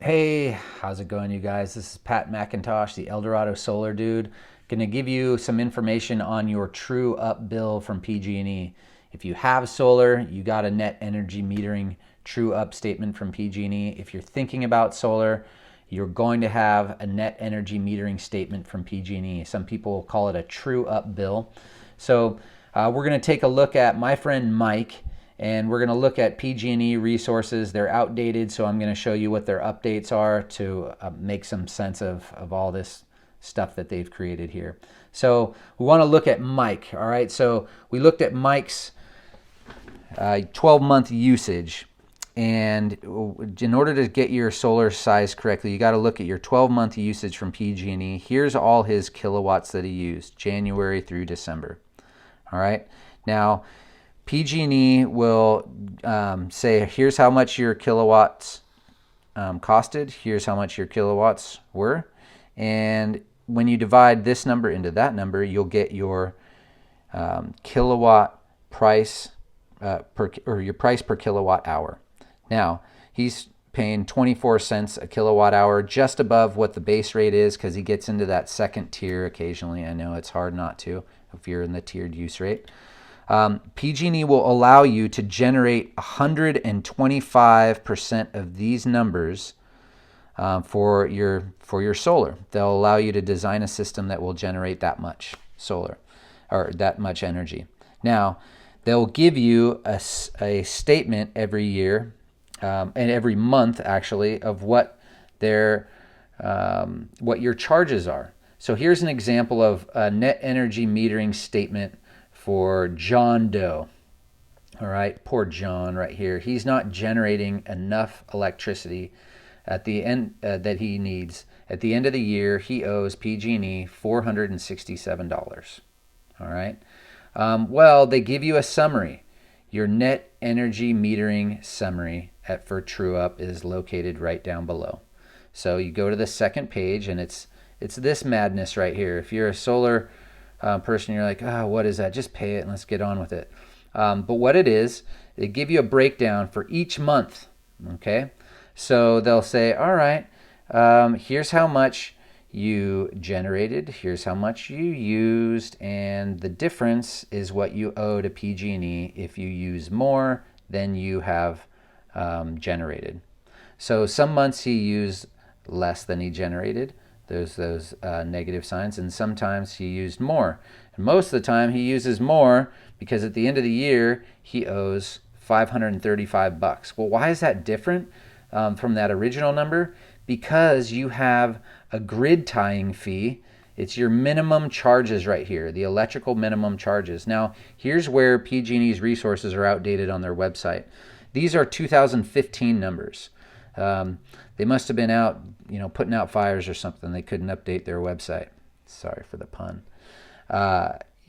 Hey, how's it going, you guys? This is Pat McIntosh, the Eldorado Solar Dude. Going to give you some information on your true up bill from PG&E. If you have solar, you got a net energy metering true up statement from PG&E. If you're thinking about solar, you're going to have a net energy metering statement from PG&E. Some people call it a true up bill. So we're going to take a look at my friend Mike, and we're going to look at PG&E resources. They're outdated, so I'm going to show you what their updates are to make some sense of all this stuff that they've created here. So we want to look at Mike, all right? So we looked at Mike's 12-month usage, and in order to get your solar size correctly, you got to look at your 12-month usage from PG&E. Here's all his kilowatts that he used, January through December, all right? Now, PG&E will say, here's how much your kilowatts costed, here's how much your kilowatts were, and when you divide this number into that number, you'll get your kilowatt price your price per kilowatt hour. Now, he's paying 24 cents a kilowatt hour, just above what the base rate is, because he gets into that second tier occasionally. I know it's hard not to if you're in the tiered use rate. PG&E will allow you to generate 125% of these numbers for your solar. They'll allow you to design a system that will generate that much solar or that much energy. Now, they'll give you a statement every year and every month, actually, of what your charges are. So here's an example of a net energy metering statement for John Doe. All right, poor John right here. He's not generating enough electricity at the end that he needs. At the end of the year, he owes PG&E $467. All right. Well, they give you a summary. Your net energy metering summary for True Up is located right down below. So you go to the second page, and it's this madness right here. If you're a solar person, you're like, what is that? Just pay it and let's get on with it. But what it is, they give you a breakdown for each month. Okay, so they'll say, all right, here's how much you generated, here's how much you used, and the difference is what you owe to PG&E if you use more than you have generated. So some months he used less than he generated. There's those negative signs, and sometimes he used more. And most of the time he uses more because at the end of the year he owes $535. Well, why is that different from that original number? Because you have a grid tying fee. It's your minimum charges right here, the electrical minimum charges. Now, here's where PG&E's resources are outdated on their website. These are 2015 numbers. They must have been out, putting out fires or something. They couldn't update their website. Sorry for the pun.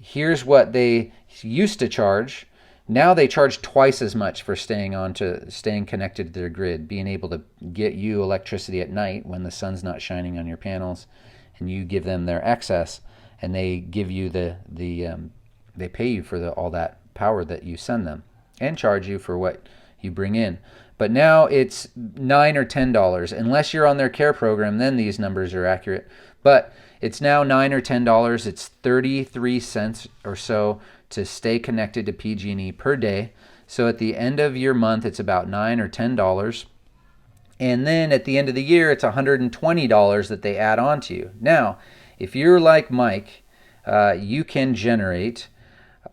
Here's what they used to charge. Now they charge twice as much for staying connected to their grid, being able to get you electricity at night when the sun's not shining on your panels, and you give them their excess, and they give you they pay you for all that power that you send them, and charge you for what you bring in. But now it's $9 or $10. Unless you're on their care program, then these numbers are accurate. But it's now $9 or $10. It's 33 cents or so to stay connected to PG&E per day. So at the end of your month, it's about $9 or $10. And then at the end of the year, it's $120 that they add on to you. Now, if you're like Mike, you can generate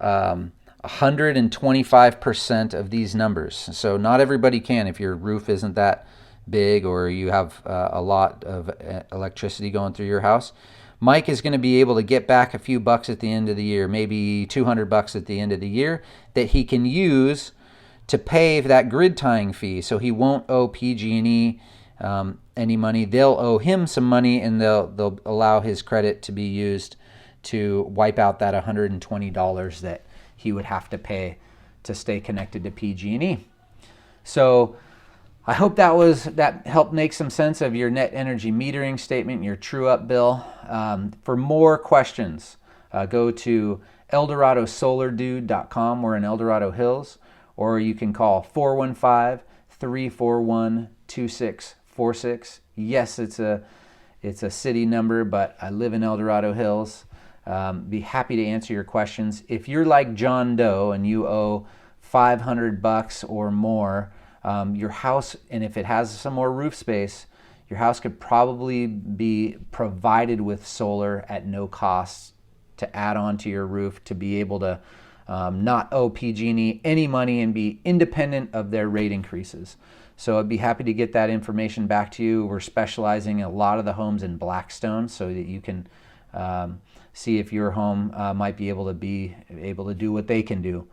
125% of these numbers. So not everybody can if your roof isn't that big or you have a lot of electricity going through your house. Mike is going to be able to get back a few bucks at the end of the year, maybe $200 at the end of the year, that he can use to pay that grid tying fee. So he won't owe PG&E any money. They'll owe him some money, and they'll allow his credit to be used to wipe out that $120 that he would have to pay to stay connected to PG&E. So I hope that helped make some sense of your net energy metering statement, your true up bill. For more questions, go to EldoradoSolarDude.com. We're in El Dorado Hills, or you can call 415-341-2645. 846. Yes, it's a city number, but I live in El Dorado Hills. Be happy to answer your questions. If you're like John Doe and you owe $500 or more, your house, and if it has some more roof space, your house could probably be provided with solar at no cost to add on to your roof to be able to not owe PG&E any money and be independent of their rate increases. So I'd be happy to get that information back to you. We're specializing in a lot of the homes in Blackstone so that you can see if your home might be able to do what they can do.